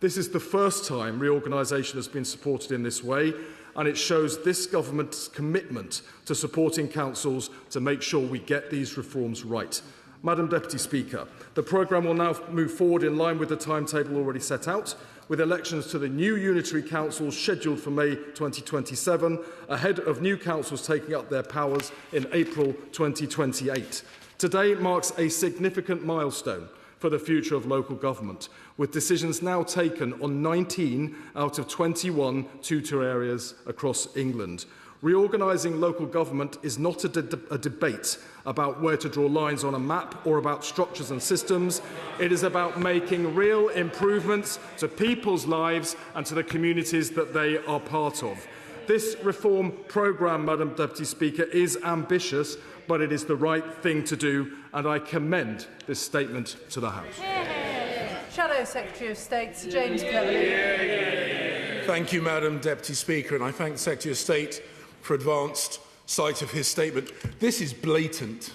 This is the first time reorganisation has been supported in this way, and it shows this government's commitment to supporting councils to make sure we get these reforms right. Madam Deputy Speaker, the programme will now move forward in line with the timetable already set out, with elections to the new unitary councils scheduled for May 2027, ahead of new councils taking up their powers in April 2028. Today marks a significant milestone for the future of local government, with decisions now taken on 19 out of 21 tutor areas across England. Reorganising local government is not a debate about where to draw lines on a map or about structures and systems. It is about making real improvements to people's lives and to the communities that they are part of. This reform programme, Madam Deputy Speaker, is ambitious, but it is the right thing to do, and I commend this statement to the House. Shadow Secretary of State, Sir James Cleverly. Thank you, Madam Deputy Speaker, and I thank the Secretary of State for advanced sight of his statement. This is blatant.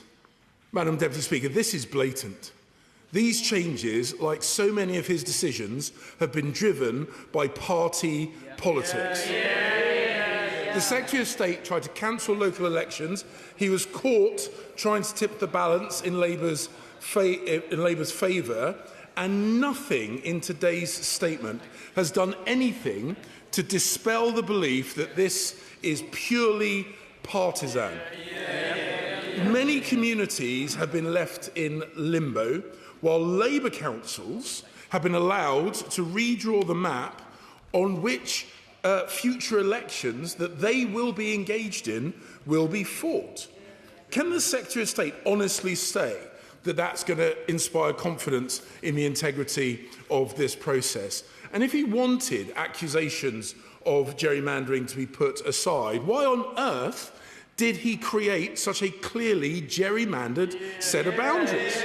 Madam Deputy Speaker, this is blatant. These changes, like so many of his decisions, have been driven by party politics. The Secretary of State tried to cancel local elections. He was caught trying to tip the balance in Labour's favour, and nothing in today's statement has done anything to dispel the belief that this is purely partisan. Many communities have been left in limbo, while Labour councils have been allowed to redraw the map on which future elections that they will be engaged in will be fought. Can the Secretary of State honestly say that that's going to inspire confidence in the integrity of this process? And if he wanted accusations of gerrymandering to be put aside, why on earth did he create such a clearly gerrymandered set of boundaries?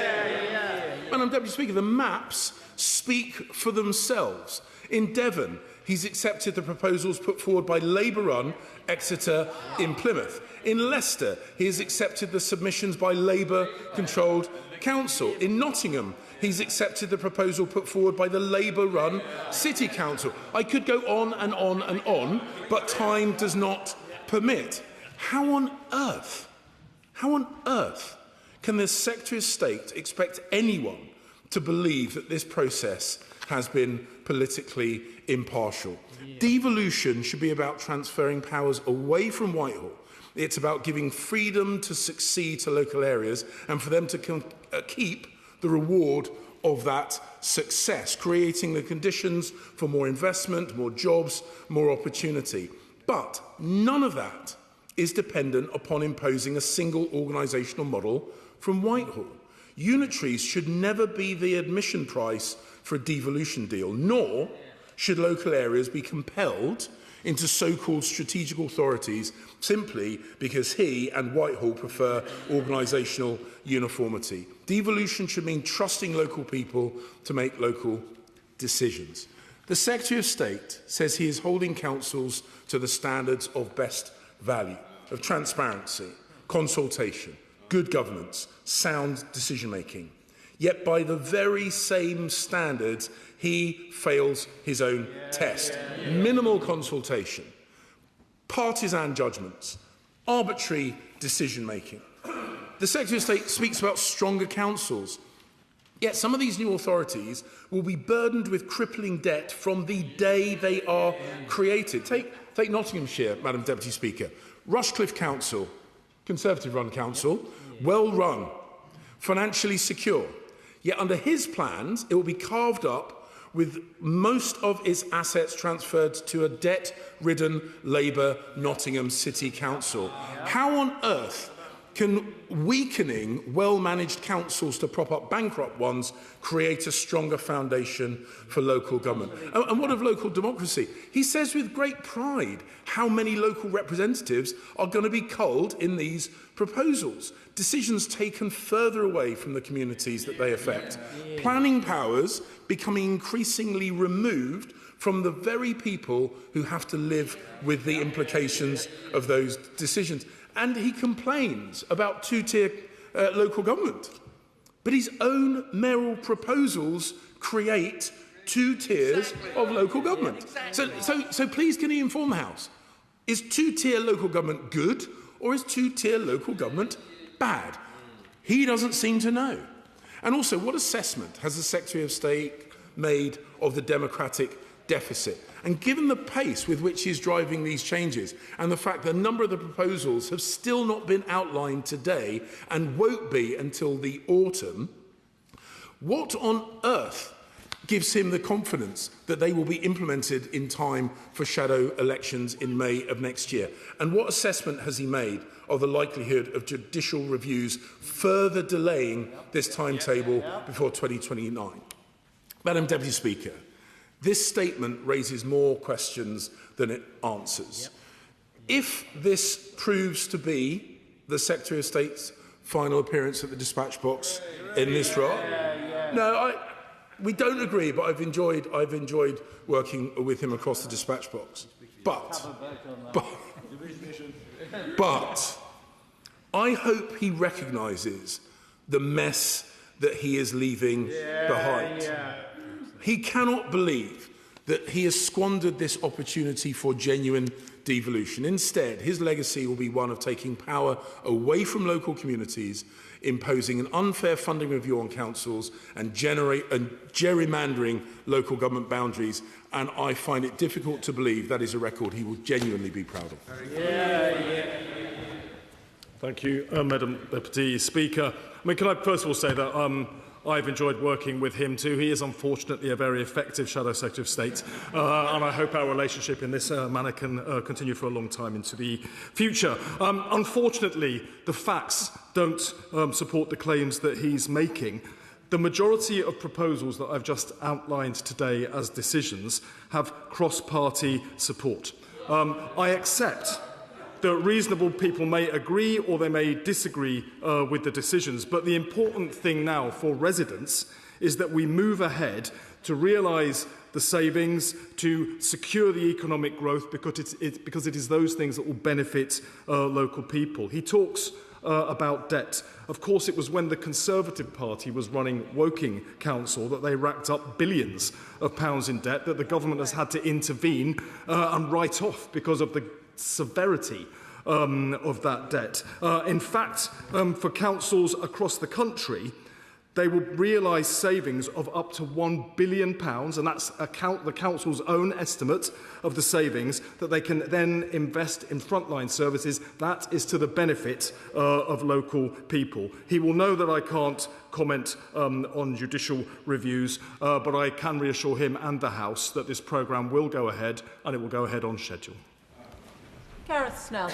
Madam Deputy Speaker, the maps speak for themselves. In Devon, he's accepted the proposals put forward by Labour-run Exeter in Plymouth. In Leicester, he has accepted the submissions by Labour-controlled council. In Nottingham, he's accepted the proposal put forward by the Labour-run City Council. I could go on and on and on, but time does not permit. How on earth can the Secretary of State expect anyone to believe that this process has been politically impartial? Devolution should be about transferring powers away from Whitehall. It's about giving freedom to succeed to local areas and for them to keep the reward of that success, creating the conditions for more investment, more jobs, more opportunity. But none of that is dependent upon imposing a single organisational model from Whitehall. Unitaries should never be the admission price for a devolution deal, nor should local areas be compelled into so-called strategic authorities simply because he and Whitehall prefer organisational uniformity. Devolution should mean trusting local people to make local decisions. The Secretary of State says he is holding councils to the standards of best value, of transparency, consultation, good governance, sound decision-making. Yet by the very same standards, he fails his own test. Minimal consultation, partisan judgments, arbitrary decision-making. The Secretary of State speaks about stronger councils. Yet some of these new authorities will be burdened with crippling debt from the day they are created. Take Nottinghamshire, Madam Deputy Speaker. Rushcliffe Council, Conservative-run council, well-run, financially secure. Yet under his plans, it will be carved up with most of its assets transferred to a debt-ridden Labour Nottingham City Council. How on earth can weakening well-managed councils to prop up bankrupt ones create a stronger foundation for local government? And what of local democracy? He says with great pride how many local representatives are going to be culled in these proposals. Decisions taken further away from the communities that they affect. Planning powers becoming increasingly removed from the very people who have to live with the implications of those decisions. And he complains about two-tier local government. But his own mayoral proposals create two tiers of local government. So please, can he inform the House? Is two-tier local government good, or is two-tier local government bad? He doesn't seem to know. And also, what assessment has the Secretary of State made of the democratic deficit? And given the pace with which he's driving these changes and the fact that a number of the proposals have still not been outlined today and won't be until the autumn, what on earth gives him the confidence that they will be implemented in time for shadow elections in May of next year? And what assessment has he made of the likelihood of judicial reviews further delaying this timetable before 2029? Madam Deputy Speaker, this statement raises more questions than it answers. If this proves to be the Secretary of State's final appearance at the dispatch box in this role, we don't agree, but I've enjoyed working with him across the dispatch box. But I hope he recognises the mess that he is leaving behind. He cannot believe that he has squandered this opportunity for genuine devolution. Instead, his legacy will be one of taking power away from local communities, imposing an unfair funding review on councils and gerrymandering local government boundaries. And I find it difficult to believe that is a record he will genuinely be proud of. Thank you, Madam Deputy Speaker. Can I first of all say that I've enjoyed working with him too. He is unfortunately a very effective Shadow Secretary of State, and I hope our relationship in this manner can continue for a long time into the future. Unfortunately, the facts don't support the claims that he's making. The majority of proposals that I've just outlined today as decisions have cross-party support. I accept that reasonable people may agree or they may disagree with the decisions, but the important thing now for residents is that we move ahead to realise the savings, to secure the economic growth, because it is those things that will benefit local people. He talks about debt. Of course, it was when the Conservative Party was running Woking Council that they racked up billions of pounds in debt that the government has had to intervene and write off because of the severity of that debt. In fact, for councils across the country, they will realise savings of up to £1 billion, and that's the council's own estimate of the savings that they can then invest in frontline services. That is to the benefit of local people. He will know that I can't comment on judicial reviews, but I can reassure him and the House that this programme will go ahead, and it will go ahead on schedule. Gareth Snell.